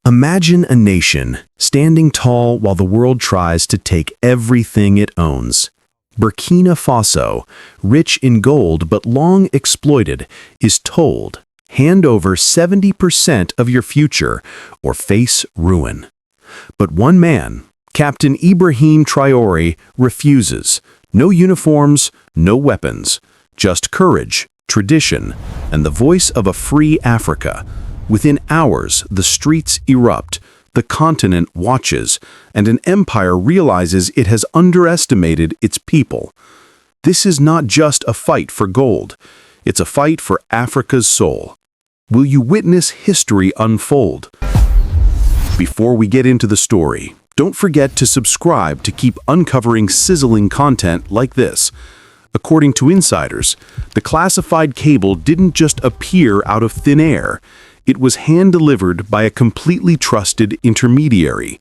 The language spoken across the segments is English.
Imagine a nation standing tall while the world tries to take everything it owns. Burkina Faso, rich in gold but long exploited, is told, hand over 70% of your future or face ruin. But one man, Captain Ibrahim Traoré, refuses. No uniforms, no weapons, just courage, tradition, and the voice of a free Africa. Within hours, the streets erupt, the continent watches, and an empire realizes it has underestimated its people. This is not just a fight for gold, it's a fight for Africa's soul. Will you witness history unfold? Before we get into the story, don't forget to subscribe to keep uncovering sizzling content like this. According to insiders, the classified cable didn't just appear out of thin air. It was hand-delivered by a completely trusted intermediary.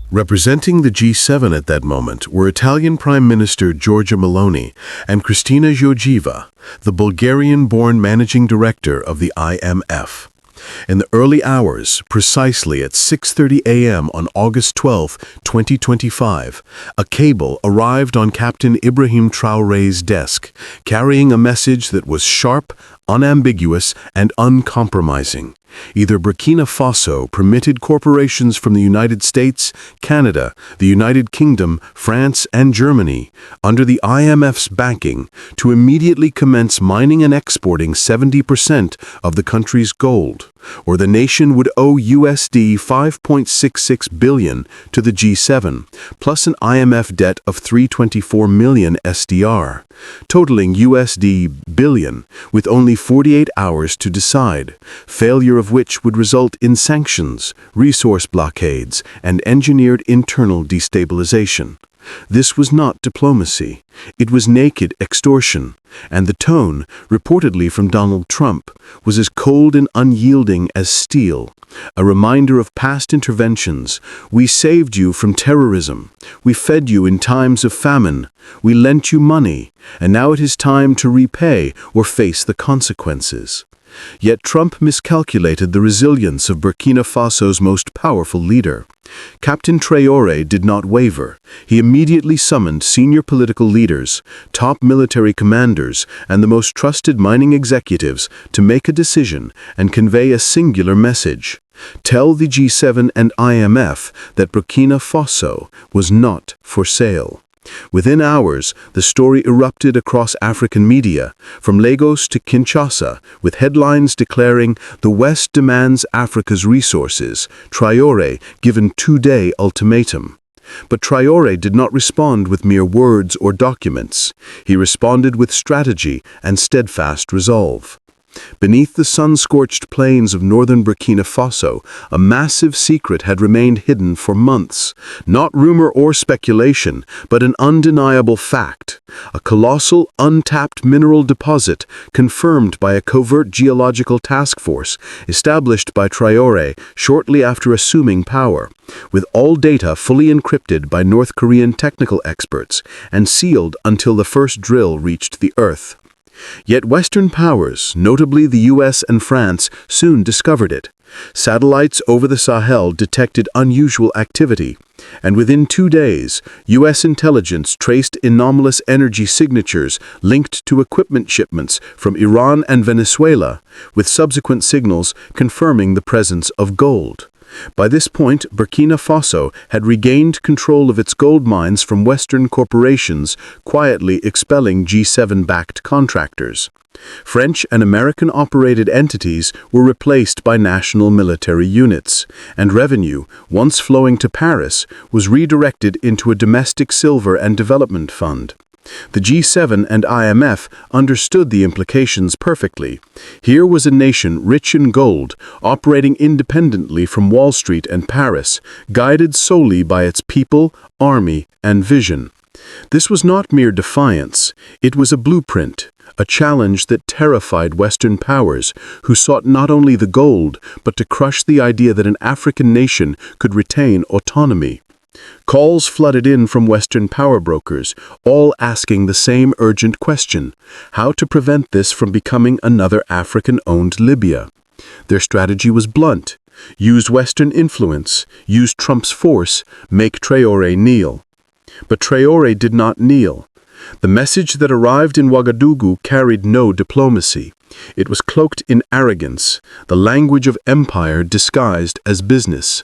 Representing the G7 at that moment were Italian Prime Minister Giorgia Meloni and Kristina Georgieva, the Bulgarian-born managing director of the IMF. In the early hours, precisely at 6:30 a.m. on August 12, 2025, a cable arrived on Captain Ibrahim Traoré's desk, carrying a message that was sharp, unambiguous, and uncompromising. Either Burkina Faso permitted corporations from the United States, Canada, the United Kingdom, France, and Germany, under the IMF's backing, to immediately commence mining and exporting 70% of the country's gold, or the nation would owe USD 5.66 billion to the G7, plus an IMF debt of 324 million SDR, totaling USD billion, with only 48 hours to decide, failure of which would result in sanctions, resource blockades, and engineered internal destabilization. This was not diplomacy. It was naked extortion, and the tone, reportedly from Donald Trump, was as cold and unyielding as steel, a reminder of past interventions. We saved you from terrorism. We fed you in times of famine. We lent you money, and now it is time to repay or face the consequences. Yet Trump miscalculated the resilience of Burkina Faso's most powerful leader. Captain Traoré did not waver. He immediately summoned senior political leaders, top military commanders, and the most trusted mining executives to make a decision and convey a singular message. Tell the G7 and IMF that Burkina Faso was not for sale. Within hours, the story erupted across African media, from Lagos to Kinshasa, with headlines declaring, "The West demands Africa's resources, Traoré given 2-day ultimatum." But Traoré did not respond with mere words or documents. He responded with strategy and steadfast resolve. Beneath the sun-scorched plains of northern Burkina Faso, a massive secret had remained hidden for months. Not rumor or speculation, but an undeniable fact. A colossal, untapped mineral deposit confirmed by a covert geological task force established by Traoré shortly after assuming power, with all data fully encrypted by North Korean technical experts and sealed until the first drill reached the earth. Yet Western powers, notably the US and France, soon discovered it. Satellites over the Sahel detected unusual activity, and within 2 days, US intelligence traced anomalous energy signatures linked to equipment shipments from Iran and Venezuela, with subsequent signals confirming the presence of gold. By this point, Burkina Faso had regained control of its gold mines from Western corporations, quietly expelling G7-backed contractors. French and American-operated entities were replaced by national military units, and revenue, once flowing to Paris, was redirected into a domestic silver and development fund. The G7 and IMF understood the implications perfectly. Here was a nation rich in gold, operating independently from Wall Street and Paris, guided solely by its people, army, and vision. This was not mere defiance. It was a blueprint, a challenge that terrified Western powers, who sought not only the gold, but to crush the idea that an African nation could retain autonomy. Calls flooded in from Western power brokers, all asking the same urgent question: how to prevent this from becoming another African-owned Libya. Their strategy was blunt: use Western influence, use Trump's force, make Traoré kneel. But Traoré did not kneel. The message that arrived in Ouagadougou carried no diplomacy. It was cloaked in arrogance, the language of empire disguised as business.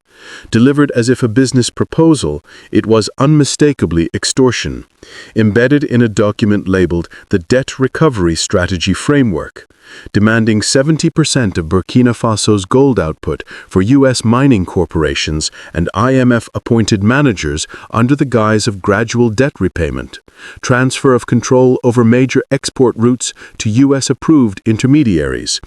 Delivered as if a business proposal, it was unmistakably extortion, embedded in a document labeled the Debt Recovery Strategy Framework, demanding 70% of Burkina Faso's gold output for U.S. mining corporations and IMF-appointed managers under the guise of gradual debt repayment, transfer of control over major export routes to U.S.-approved intermediaries,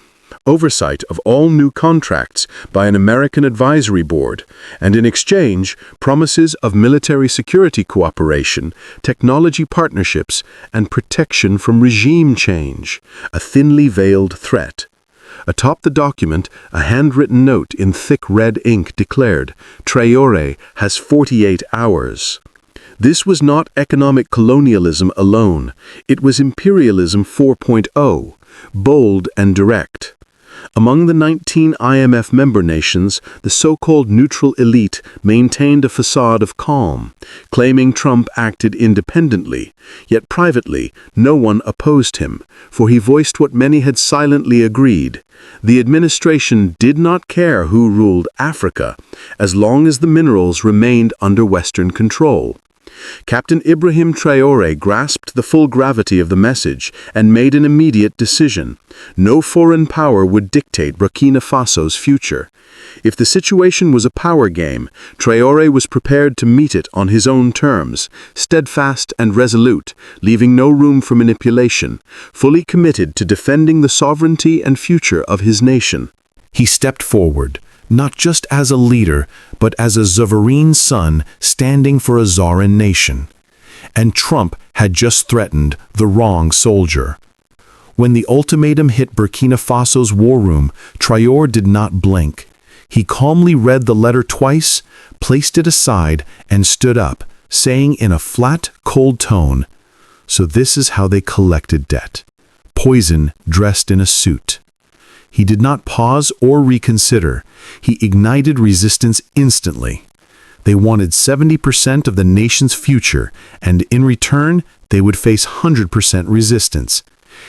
oversight of all new contracts by an American advisory board, and in exchange, promises of military security cooperation, technology partnerships, and protection from regime change, a thinly veiled threat. Atop the document, a handwritten note in thick red ink declared, "Traoré has 48 hours." This was not economic colonialism alone. It was imperialism 4.0, bold and direct. Among the 19 IMF member nations, the so-called neutral elite maintained a facade of calm, claiming Trump acted independently. Yet privately, no one opposed him, for he voiced what many had silently agreed. The administration did not care who ruled Africa, as long as the minerals remained under Western control. Captain Ibrahim Traoré grasped the full gravity of the message and made an immediate decision. No foreign power would dictate Burkina Faso's future. If the situation was a power game, Traoré was prepared to meet it on his own terms, steadfast and resolute, leaving no room for manipulation, fully committed to defending the sovereignty and future of his nation. He stepped forward, not just as a leader, but as a sovereign son standing for a Tsarin nation. And Trump had just threatened the wrong soldier. When the ultimatum hit Burkina Faso's war room, Traoré did not blink. He calmly read the letter twice, placed it aside, and stood up, saying in a flat, cold tone, "So this is how they collected debt. Poison dressed in a suit." He did not pause or reconsider. He ignited resistance instantly. They wanted 70% of the nation's future, and in return, they would face 100% resistance.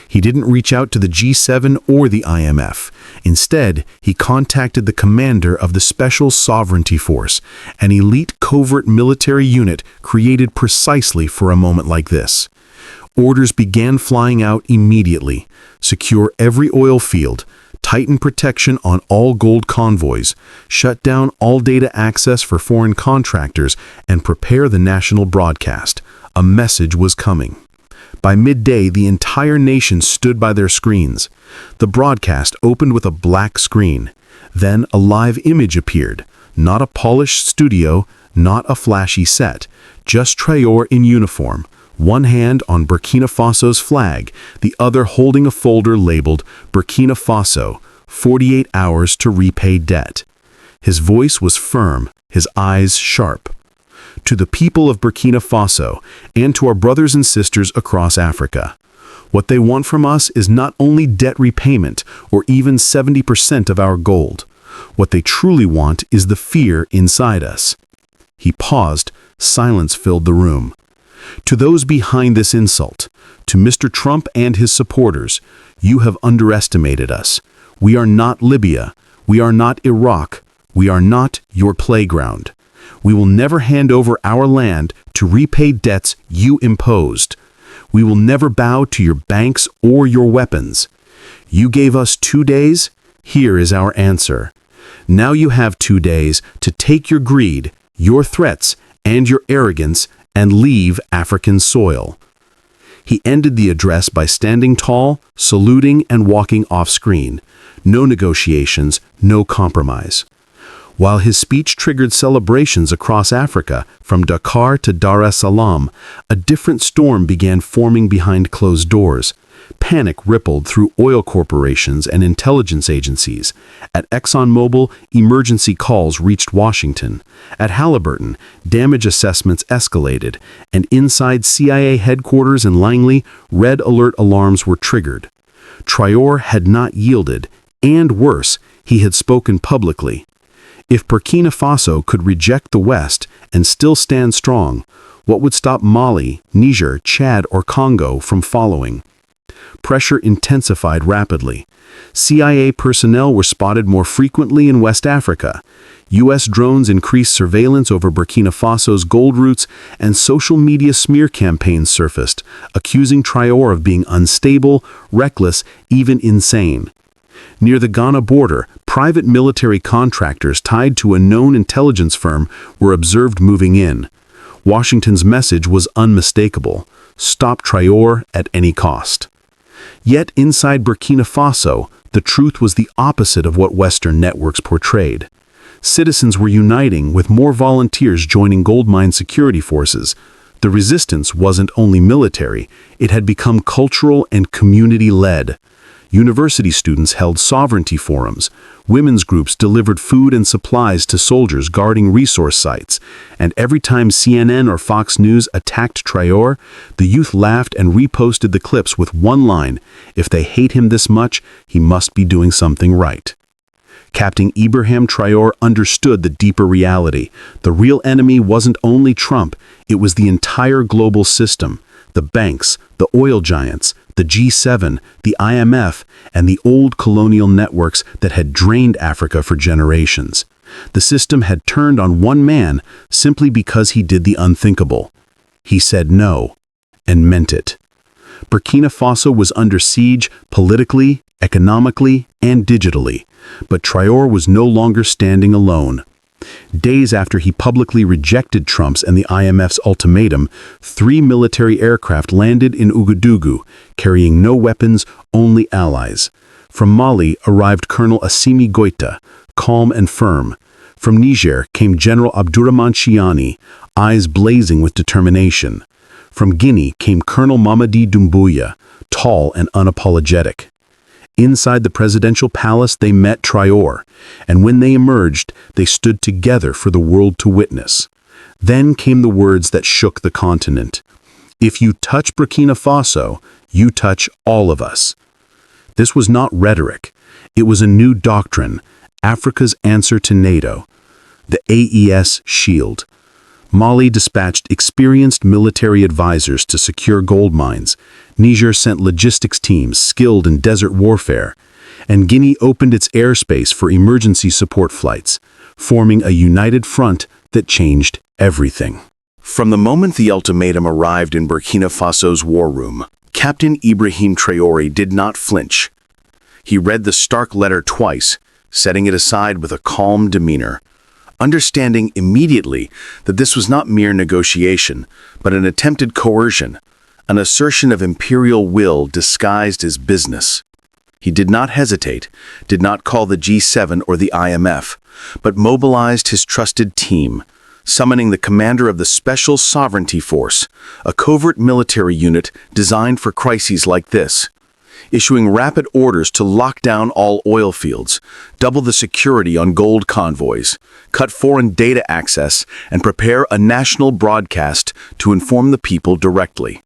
He didn't reach out to the G7 or the IMF. Instead, he contacted the commander of the Special Sovereignty Force, an elite covert military unit created precisely for a moment like this. Orders began flying out immediately. Secure every oil field, tighten protection on all gold convoys, shut down all data access for foreign contractors, and prepare the national broadcast. A message was coming. By midday, the entire nation stood by their screens. The broadcast opened with a black screen. Then a live image appeared. Not a polished studio, not a flashy set, just Traoré in uniform, one hand on Burkina Faso's flag, the other holding a folder labeled Burkina Faso, 48 hours to repay debt. His voice was firm, his eyes sharp. To the people of Burkina Faso, and to our brothers and sisters across Africa, what they want from us is not only debt repayment or even 70% of our gold. What they truly want is the fear inside us. He paused. Silence filled the room. To those behind this insult, to Mr. Trump and his supporters, you have underestimated us. We are not Libya. We are not Iraq. We are not your playground. We will never hand over our land to repay debts you imposed. We will never bow to your banks or your weapons. You gave us 2 days. Here is our answer. Now you have 2 days to take your greed, your threats, and your arrogance and leave African soil. He ended the address by standing tall, saluting, and walking off-screen. No negotiations, no compromise. While his speech triggered celebrations across Africa, from Dakar to Dar es Salaam, a different storm began forming behind closed doors. Panic rippled through oil corporations and intelligence agencies. At ExxonMobil, emergency calls reached Washington. At Halliburton, damage assessments escalated, and inside CIA headquarters in Langley, red alert alarms were triggered. Traoré had not yielded, and worse, he had spoken publicly. If Burkina Faso could reject the West and still stand strong, what would stop Mali, Niger, Chad, or Congo from following? Pressure intensified rapidly. CIA personnel were spotted more frequently in West Africa. U.S. drones increased surveillance over Burkina Faso's gold routes, and social media smear campaigns surfaced, accusing Traoré of being unstable, reckless, even insane. Near the Ghana border, private military contractors tied to a known intelligence firm were observed moving in. Washington's message was unmistakable: stop Traoré at any cost. Yet inside Burkina Faso, the truth was the opposite of what Western networks portrayed. Citizens were uniting, with more volunteers joining gold mine security forces. The resistance wasn't only military, it had become cultural and community-led. University students held sovereignty forums, women's groups delivered food and supplies to soldiers guarding resource sites, and every time CNN or Fox News attacked Traoré, the youth laughed and reposted the clips with one line: "If they hate him this much, he must be doing something right." Captain Ibrahim Traoré understood the deeper reality. The real enemy wasn't only Trump, it was the entire global system. The banks, the oil giants, the G7, the IMF, and the old colonial networks that had drained Africa for generations. The system had turned on one man simply because he did the unthinkable. He said no, and meant it. Burkina Faso was under siege politically, economically, and digitally, but Traoré was no longer standing alone. Days after he publicly rejected Trump's and the IMF's ultimatum, 3 military aircraft landed in Ouagadougou, carrying no weapons, only allies. From Mali arrived Colonel Assimi Goïta, calm and firm. From Niger came General Abdourahmane Chiani, eyes blazing with determination. From Guinea came Colonel Mamadi Doumbouya, tall and unapologetic. Inside the presidential palace, they met Traoré, and when they emerged, they stood together for the world to witness. Then came the words that shook the continent: "If you touch Burkina Faso, you touch all of us." This was not rhetoric. It was a new doctrine, Africa's answer to NATO. The AES shield. Mali dispatched experienced military advisors to secure gold mines. Niger sent logistics teams skilled in desert warfare. And Guinea opened its airspace for emergency support flights, forming a united front that changed everything. From the moment the ultimatum arrived in Burkina Faso's war room, Captain Ibrahim Traoré did not flinch. He read the stark letter twice, setting it aside with a calm demeanor, understanding immediately that this was not mere negotiation, but an attempted coercion, an assertion of imperial will disguised as business. He did not hesitate, did not call the G7 or the IMF, but mobilized his trusted team, summoning the commander of the Special Sovereignty Force, a covert military unit designed for crises like this, issuing rapid orders to lock down all oil fields, double the security on gold convoys, cut foreign data access, and prepare a national broadcast to inform the people directly.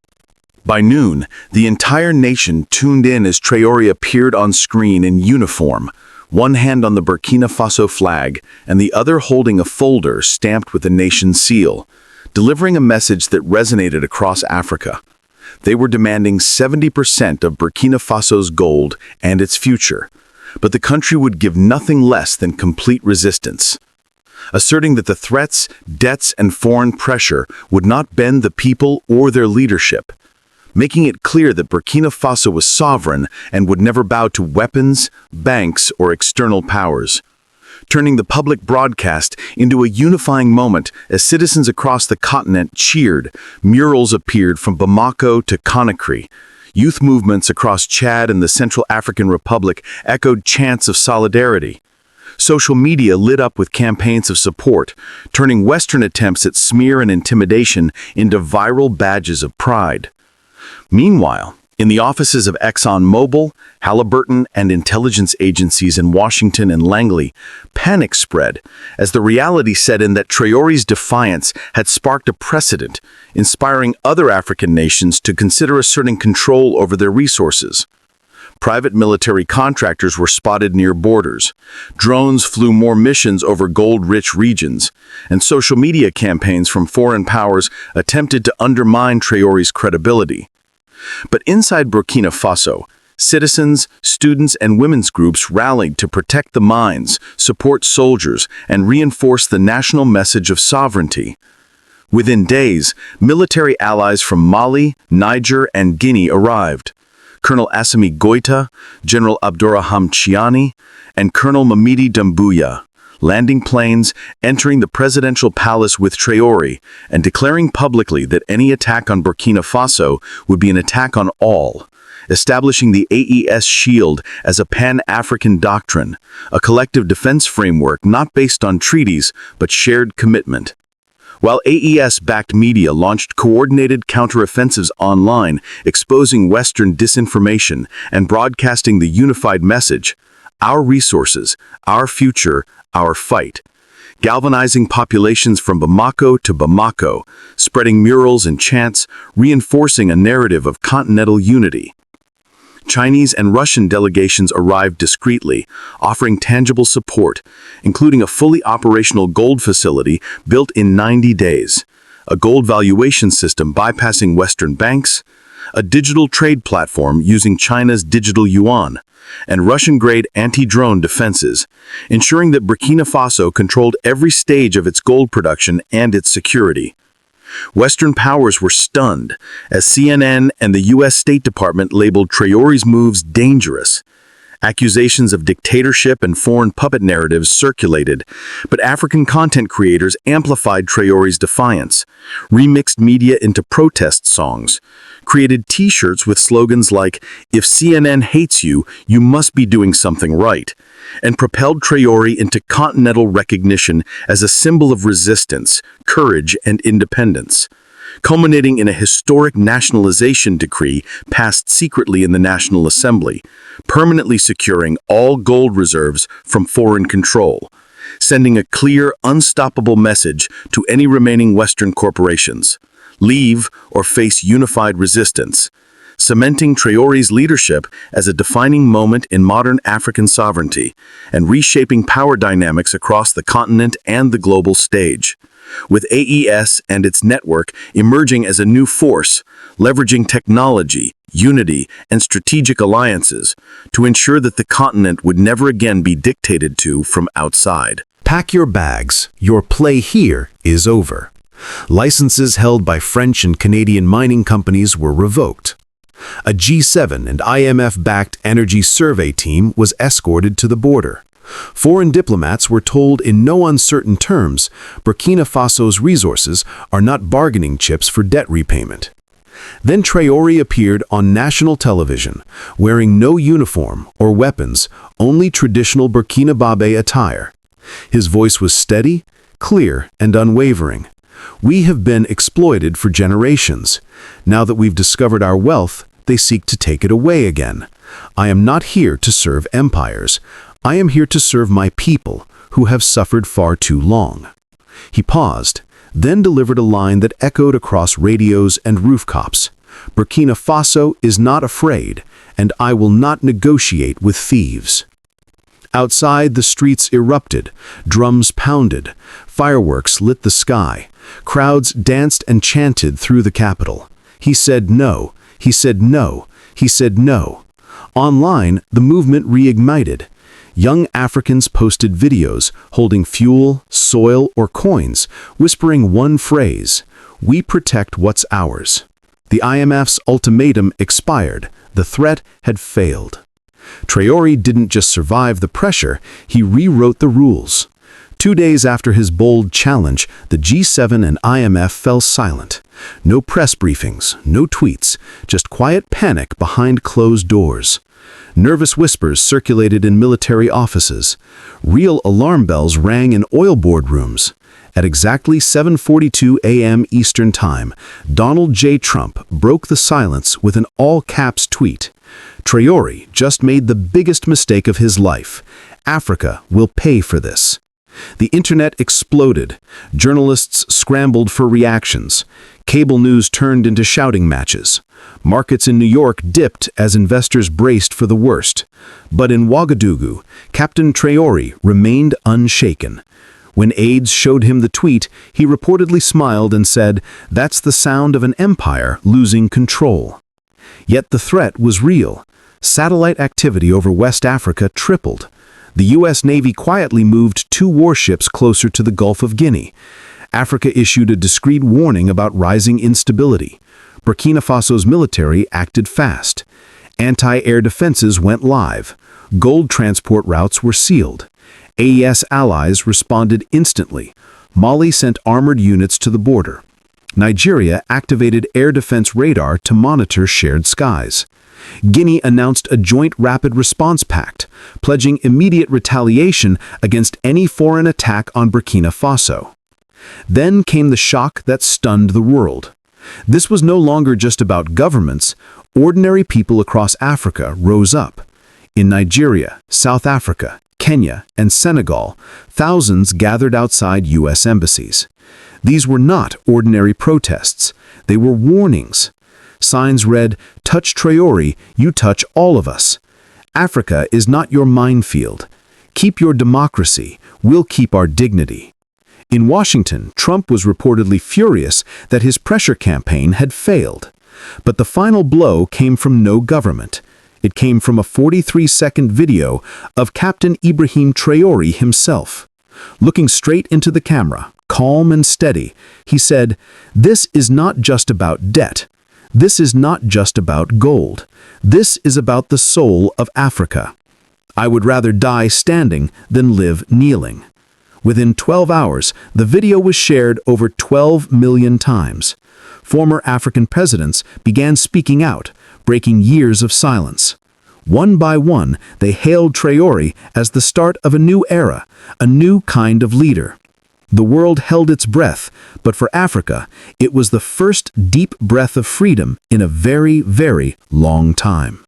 By noon, the entire nation tuned in as Traoré appeared on screen in uniform, one hand on the Burkina Faso flag and the other holding a folder stamped with the nation's seal, delivering a message that resonated across Africa. They were demanding 70% of Burkina Faso's gold and its future, but the country would give nothing less than complete resistance, asserting that the threats, debts, and foreign pressure would not bend the people or their leadership, making it clear that Burkina Faso was sovereign and would never bow to weapons, banks, or external powers, turning the public broadcast into a unifying moment as citizens across the continent cheered. Murals appeared from Bamako to Conakry. Youth movements across Chad and the Central African Republic echoed chants of solidarity. Social media lit up with campaigns of support, turning Western attempts at smear and intimidation into viral badges of pride. Meanwhile, In the offices of ExxonMobil, Halliburton, and intelligence agencies in Washington and Langley, panic spread as the reality set in that Traore's defiance had sparked a precedent, inspiring other African nations to consider asserting control over their resources. Private military contractors were spotted near borders. Drones flew more missions over gold-rich regions, and social media campaigns from foreign powers attempted to undermine Traore's credibility. But inside Burkina Faso, citizens, students, and women's groups rallied to protect the mines, support soldiers, and reinforce the national message of sovereignty. Within days, military allies from Mali, Niger, and Guinea arrived. Colonel Assimi Goïta, General Abdourahmane Chiani, and Colonel Mamadi Doumbouya, landing planes, entering the presidential palace with Traoré, and declaring publicly that any attack on Burkina Faso would be an attack on all, establishing the AES Shield as a pan-African doctrine, a collective defense framework not based on treaties but shared commitment. While AES-backed media launched coordinated counteroffensives online, exposing Western disinformation and broadcasting the unified message, "Our resources, our future, our fight," galvanizing populations from Bamako to Bamako, spreading murals and chants, reinforcing a narrative of continental unity. Chinese and Russian delegations arrived discreetly, offering tangible support, including a fully operational gold facility built in 90 days, a gold valuation system bypassing Western banks, a digital trade platform using China's digital yuan, and Russian-grade anti-drone defenses, ensuring that Burkina Faso controlled every stage of its gold production and its security. Western powers were stunned as CNN and the U.S. State Department labeled Traore's moves dangerous. Accusations of dictatorship and foreign puppet narratives circulated, but African content creators amplified Traore's defiance, remixed media into protest songs, created T-shirts with slogans like, "If CNN hates you, you must be doing something right," and propelled Traoré into continental recognition as a symbol of resistance, courage, and independence, culminating in a historic nationalization decree passed secretly in the National Assembly, permanently securing all gold reserves from foreign control, sending a clear, unstoppable message to any remaining Western corporations: leave or face unified resistance, cementing Traoré's leadership as a defining moment in modern African sovereignty and reshaping power dynamics across the continent and the global stage. With AES and its network emerging as a new force, leveraging technology, unity, and strategic alliances to ensure that the continent would never again be dictated to from outside. Pack your bags. Your play here is over. Licenses held by French and Canadian mining companies were revoked. A G7 and IMF-backed energy survey team was escorted to the border. Foreign diplomats were told in no uncertain terms Burkina Faso's resources are not bargaining chips for debt repayment. Then Traoré appeared on national television, wearing no uniform or weapons, only traditional Burkinabe attire. His voice was steady, clear, and unwavering. "We have been exploited for generations. Now that we've discovered our wealth, they seek to take it away again. I am not here to serve empires. I am here to serve my people, who have suffered far too long." He paused, then delivered a line that echoed across radios and rooftops. "Burkina Faso is not afraid, and I will not negotiate with thieves." Outside, the streets erupted, drums pounded, fireworks lit the sky, crowds danced and chanted through the capital. He said no, he said no, he said no. Online, the movement reignited. Young Africans posted videos holding fuel, soil, or coins, whispering one phrase: "We protect what's ours." The IMF's ultimatum expired. The threat had failed. Traoré didn't just survive the pressure, he rewrote the rules. 2 days after his bold challenge, the G7 and IMF fell silent. No press briefings, no tweets, just quiet panic behind closed doors. Nervous whispers circulated in military offices. Real alarm bells rang in oil boardrooms. At exactly 7:42 a.m. Eastern Time, Donald J. Trump broke the silence with an all-caps tweet. Trayori just made the biggest mistake of his life. Africa will pay for this. The internet exploded. Journalists scrambled for reactions. Cable news turned into shouting matches. Markets in New York dipped as investors braced for the worst. But in Ouagadougou, Captain Trayori remained unshaken. When aides showed him the tweet, he reportedly smiled and said, "That's the sound of an empire losing control." Yet the threat was real. Satellite activity over West Africa tripled. The U.S. Navy quietly moved 2 warships closer to the Gulf of Guinea. Africa issued a discreet warning about rising instability. Burkina Faso's military acted fast. Anti-air defenses went live. Gold transport routes were sealed. AES allies responded instantly. Mali sent armored units to the border. Nigeria activated air defense radar to monitor shared skies. Guinea announced a joint rapid response pact, pledging immediate retaliation against any foreign attack on Burkina Faso. Then came the shock that stunned the world. This was no longer just about governments. Ordinary people across Africa rose up. In Nigeria, South Africa, Kenya, and Senegal, thousands gathered outside U.S. embassies. These were not ordinary protests. They were warnings. Signs read, "Touch Trayori, you touch all of us. Africa is not your minefield. Keep your democracy, we'll keep our dignity." In Washington, Trump was reportedly furious that his pressure campaign had failed. But the final blow came from no government. It came from a 43-second video of Captain Ibrahim Traoré himself. Looking straight into the camera, calm and steady, he said, "This is not just about debt. This is not just about gold. This is about the soul of Africa. I would rather die standing than live kneeling." Within 12 hours, the video was shared over 12 million times. Former African presidents began speaking out, breaking years of silence. One by one, they hailed Trayori as the start of a new era, a new kind of leader. The world held its breath, but for Africa, it was the first deep breath of freedom in a very, very long time.